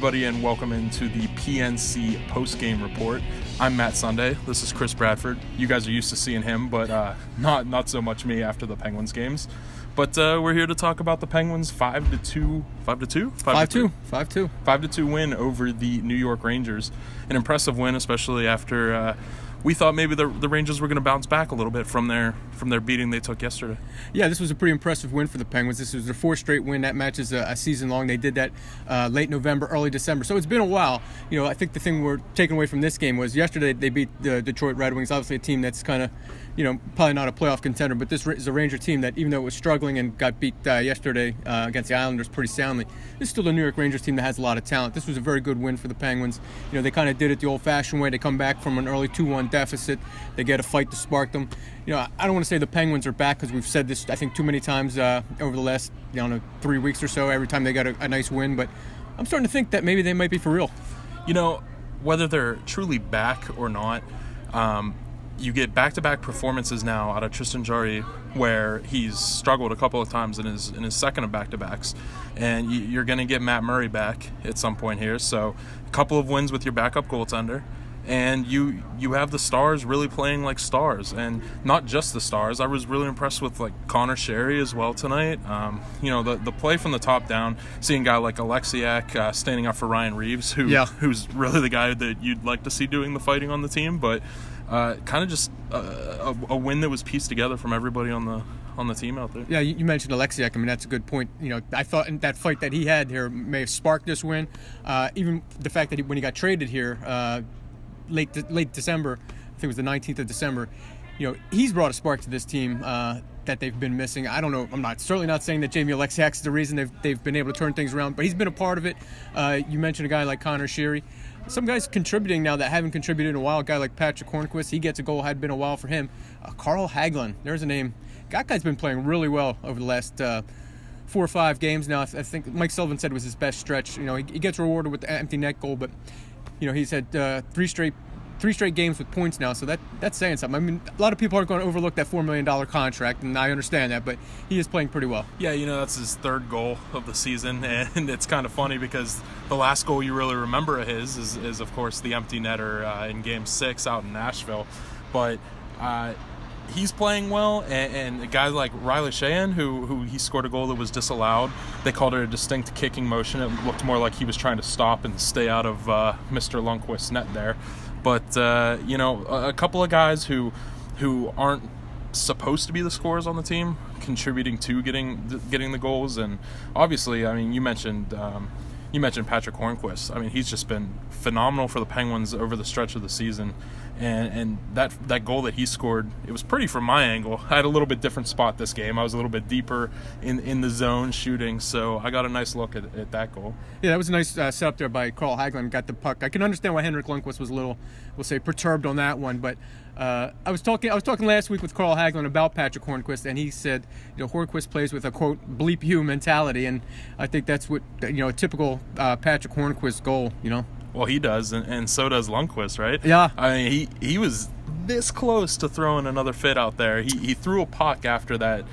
everybody, and welcome into the PNC Postgame report. I'm Matt Sunday. This is Chris Bradford. You guys are used to seeing him, but not so much me after the Penguins games. But we're here to talk about the Penguins' 5-2 win over the New York Rangers. An impressive win, especially after we thought maybe the Rangers were going to bounce back a little bit from their beating they took yesterday. Yeah, this was a pretty impressive win for the Penguins. This was their fourth straight win. That matches a season long. They did that late November, early December. So it's been a while. You know, I think the thing we're taking away from this game was yesterday they beat the Detroit Red Wings, obviously a team that's kind of, you know, probably not a playoff contender, but this is a Ranger team that, even though it was struggling and got beat yesterday against the Islanders pretty soundly, this is still a New York Rangers team that has a lot of talent. This was a very good win for the Penguins. You know, they kind of did it the old-fashioned way. They come back from an early 2-1 deficit. They get a fight to spark them. You know, I don't want to say the Penguins are back because we've said this, I think, too many times over the last, 3 weeks or so, every time they got a nice win, but I'm starting to think that maybe they might be for real. You know, whether they're truly back or not, you get back-to-back performances now out of Tristan Jarry, where he's struggled a couple of times in his second of back-to-backs, and you're going to get Matt Murray back at some point here. So a couple of wins with your backup goaltender, and you have the stars really playing like stars, and not just the stars. I was really impressed with Connor Sherry as well tonight. The play from the top down, seeing a guy like Alexiak standing up for Ryan Reeves, who's really the guy that you'd like to see doing the fighting on the team, but kind of just a win that was pieced together from everybody on the team out there. Yeah, you mentioned Alexiak. I mean, that's a good point. You know, I thought that fight that he had here may have sparked this win. Even the fact that when he got traded here late December, I think it was the 19th of December, you know, he's brought a spark to this team that they've been missing. I don't know. I'm certainly not saying that Jamie Alexiak's the reason they've been able to turn things around, but he's been a part of it. You mentioned a guy like Connor Sherry. Some guys contributing now that haven't contributed in a while. A guy like Patrick Hornquist, he gets a goal. Had been a while for him. Carl Hagelin, there's a name. That guy's been playing really well over the last 4 or 5 games now. I think Mike Sullivan said it was his best stretch. You know, he gets rewarded with the empty net goal, but you know, he's had three straight games with points now, so that's saying something. I mean, a lot of people aren't going to overlook that $4 million contract, and I understand that, but he is playing pretty well. Yeah, you know, that's his third goal of the season, and it's kind of funny because the last goal you really remember of his is of course, the empty netter in Game 6 out in Nashville. But he's playing well, and a guy like Riley Sheahan, who he scored a goal that was disallowed. They called it a distinct kicking motion. It looked more like he was trying to stop and stay out of Mr. Lundqvist's net there. But, a couple of guys who aren't supposed to be the scorers on the team contributing to getting the goals. And obviously, I mean, you mentioned Patrick Hornquist. I mean, he's just been phenomenal for the Penguins over the stretch of the season. And that goal that he scored, it was pretty from my angle. I had a little bit different spot this game. I was a little bit deeper in the zone shooting, so I got a nice look at that goal. Yeah, that was a nice setup there by Carl Hagelin. Got the puck. I can understand why Henrik Lundqvist was a little, we'll say, perturbed on that one. But I was talking last week with Carl Hagelin about Patrick Hornquist, and he said, you know, Hornquist plays with a quote bleep you mentality, and I think that's what, you know, a typical Patrick Hornquist goal, you know. Well, he does, and so does Lundqvist, right? Yeah. I mean, he was this close to throwing another fit out there. He threw a puck after that,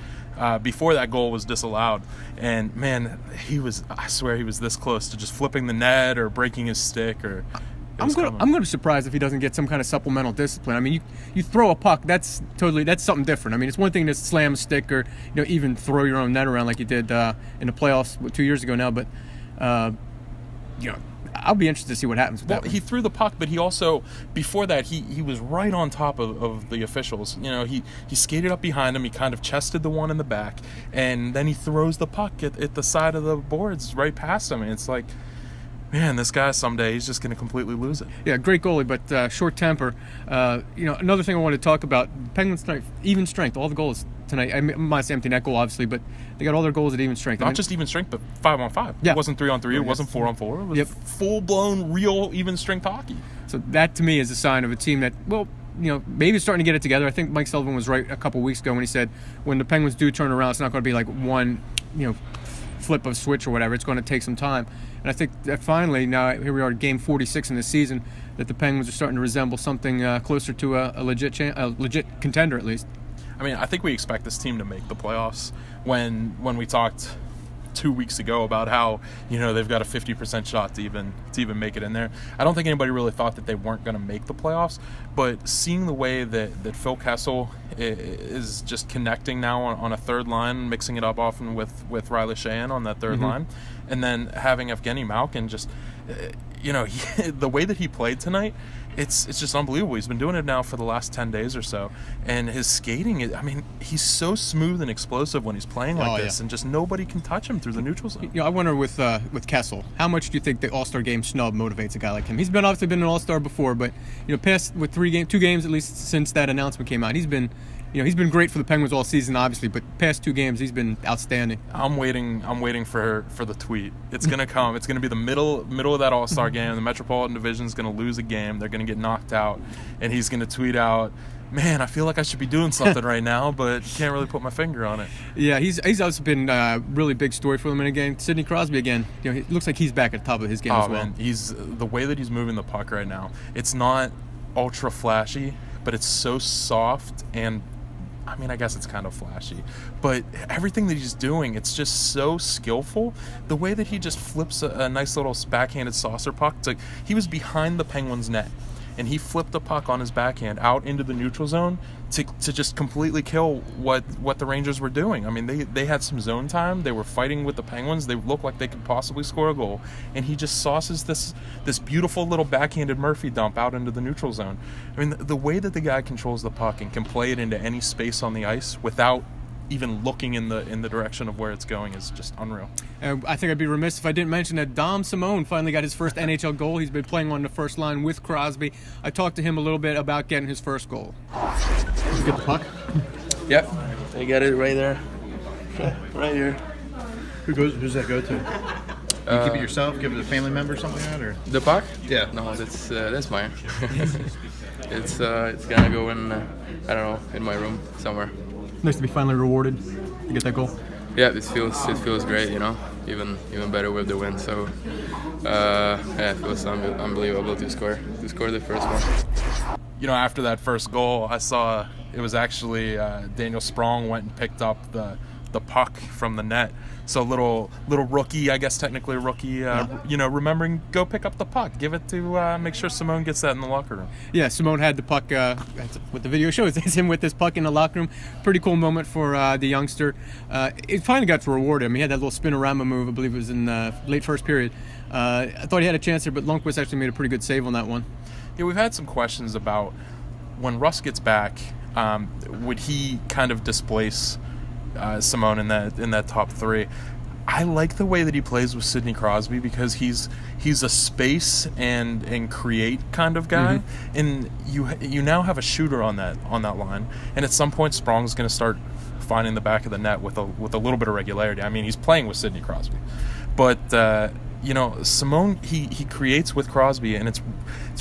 before that goal was disallowed. And, man, I swear he was this close to just flipping the net or breaking his stick. I'm going to be surprised if he doesn't get some kind of supplemental discipline. I mean, you throw a puck, that's something different. I mean, it's one thing to slam a stick or, you know, even throw your own net around like you did in the playoffs 2 years ago now. But, you know, I'll be interested to see what happens with that. He threw the puck, but he also, before that, he was right on top of the officials. You know, he skated up behind him, he kind of chested the one in the back, and then he throws the puck at the side of the boards right past him. And it's like, man, this guy someday, he's just going to completely lose it. Yeah, great goalie, but short temper. Another thing I wanted to talk about, Penguins tonight, even strength, all the goals tonight. I mean, minus the empty net goal, obviously, but they got all their goals at even strength. Not just even strength, but 5-on-5. Yeah. It wasn't 3-on-3. It wasn't 4-on-4. It was full-blown, real, even strength hockey. So that, to me, is a sign of a team that, well, you know, maybe it's starting to get it together. I think Mike Sullivan was right a couple weeks ago when he said when the Penguins do turn around, it's not going to be like one, you know, flip of switch or whatever. It's going to take some time. And I think that finally, now here we are at Game 46 in the season, that the Penguins are starting to resemble something closer to a legit contender, at least. I mean, I think we expect this team to make the playoffs. When we talked 2 weeks ago about how they've got a 50% shot to even make it in there. I don't think anybody really thought that they weren't going to make the playoffs, but seeing the way that Phil Kessel is just connecting now on a third line, mixing it up often with Riley Sheahan on that third line, and then having Evgeny Malkin just the way that he played tonight, it's just unbelievable. He's been doing it now for the last 10 days or so, and his skating, he's so smooth and explosive when he's playing like this, and just nobody can touch him through the neutral zone. I wonder with Kessel, how much do you think the All-Star game snub motivates a guy like him? He's obviously been an All-Star before, but past with 2 games at least since that announcement came out, he's been great for the Penguins all season, obviously, but past 2 games he's been outstanding. I'm waiting for the tweet. It's gonna come. It's gonna be the middle of that All-Star game. The Metropolitan Division's gonna lose a game. They're gonna get knocked out, and he's gonna tweet out, "Man, I feel like I should be doing something right now, but can't really put my finger on it." Yeah, he's also been a really big story for them. And again, Sidney Crosby again. It looks like he's back at the top of his game as well. Man, he's the way that he's moving the puck right now. It's not ultra flashy, but it's so soft and. I guess it's kind of flashy, but everything that he's doing, it's just so skillful. The way that he just flips a nice little backhanded saucer puck. It's like he was behind the Penguins' net, and he flipped the puck on his backhand out into the neutral zone to just completely kill what the Rangers were doing. They had some zone time. They were fighting with the Penguins. They looked like they could possibly score a goal, and he just sauces this beautiful little backhanded Murphy dump out into the neutral zone. The way that the guy controls the puck and can play it into any space on the ice without even looking in the direction of where it's going is just unreal. I think I'd be remiss if I didn't mention that Dom Simone finally got his first NHL goal. He's been playing on the first line with Crosby. I talked to him a little bit about getting his first goal. Did you get the puck? Yep, I got it right there, right here. Who's that go to? You keep it yourself? Give it to a family member or something like that, or? The puck? Yeah. No, that's mine. It's gonna go in I don't know, in my room somewhere. Nice to be finally rewarded to get that goal. Yeah, it feels great, even better with the win. So it feels unbelievable to score the first one. After that first goal, I saw it was actually Daniel Sprong went and picked up the puck from the net. So little rookie, I guess technically a rookie, remembering, go pick up the puck, give it to make sure Simone gets that in the locker room. Yeah, Simone had the puck. What the video shows is him with this puck in the locker room. Pretty cool moment for the youngster. It finally got rewarded. He had that little spinorama move. I believe it was in the late first period. I thought he had a chance there, but Lundqvist actually made a pretty good save on that one. Yeah, we've had some questions about when Russ gets back, would he kind of displace Simone in that top 3. I like the way that he plays with Sidney Crosby because he's a space and create kind of guy, and you now have a shooter on that line, and at some point Sprong's going to start finding the back of the net with a little bit of regularity. He's playing with Sidney Crosby, but Simone he creates with Crosby, and it's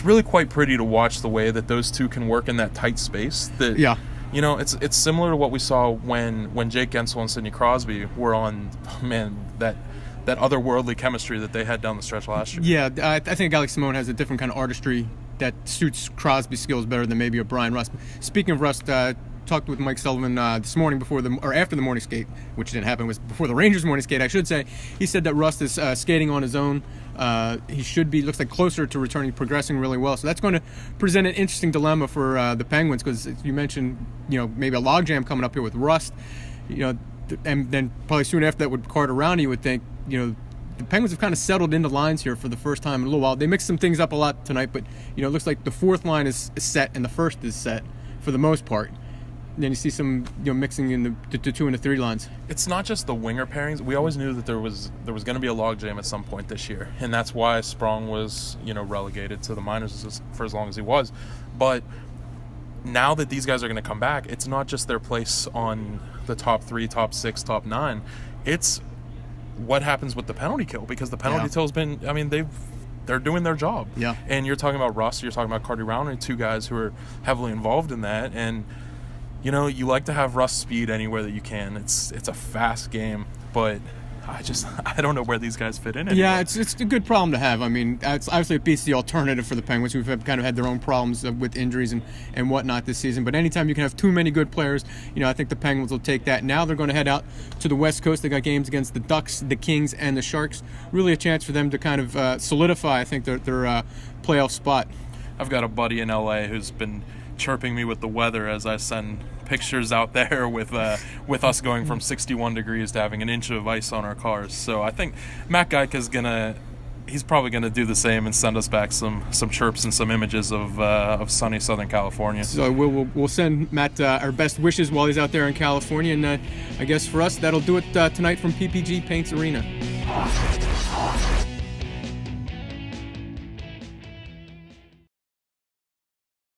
really quite pretty to watch the way that those two can work in that tight space. It's similar to what we saw when Jake Gensel and Sidney Crosby were on, that otherworldly chemistry that they had down the stretch last year. Yeah, I think a guy like Simone has a different kind of artistry that suits Crosby's skills better than maybe a Brian Rust. Speaking of Rust, talked with Mike Sullivan this morning after the morning skate, which didn't happen, was before the Rangers morning skate, I should say. He said that Rust is skating on his own. He should be, looks like, closer to returning, progressing really well. So that's going to present an interesting dilemma for the Penguins, because you mentioned, maybe a logjam coming up here with Rust, and then probably soon after that with Carter Rowney, you would think, the Penguins have kind of settled into lines here for the first time in a little while. They mixed some things up a lot tonight, but it looks like the fourth line is set and the first is set for the most part. Then you see some mixing in the 2 and the 3 lines. It's not just the winger pairings. We always knew that there was going to be a logjam at some point this year, and that's why Sprong was relegated to the minors for as long as he was. But now that these guys are going to come back, it's not just their place on the top 3, top 6, top 9. It's what happens with the penalty kill, because the penalty kill's been. They're doing their job. Yeah. And you're talking about Russ, you're talking about Carter Rowney, 2 guys who are heavily involved in that, and. You like to have Russ speed anywhere that you can. It's a fast game, but I don't know where these guys fit in anymore. Yeah, it's a good problem to have. I mean, it's obviously it beats the alternative for the Penguins, who've kind of had their own problems with injuries and whatnot this season. But anytime you can have too many good players, I think the Penguins will take that. Now they're going to head out to the West Coast. They got games against the Ducks, the Kings, and the Sharks. Really a chance for them to kind of solidify, I think, their playoff spot. I've got a buddy in LA who's been chirping me with the weather as I send pictures out there with us going from 61 degrees to having an inch of ice on our cars. So I think Matt Geika's he's probably gonna do the same and send us back some chirps and some images of sunny Southern California. So we'll send Matt our best wishes while he's out there in California, and I guess for us that'll do it tonight from PPG Paints Arena.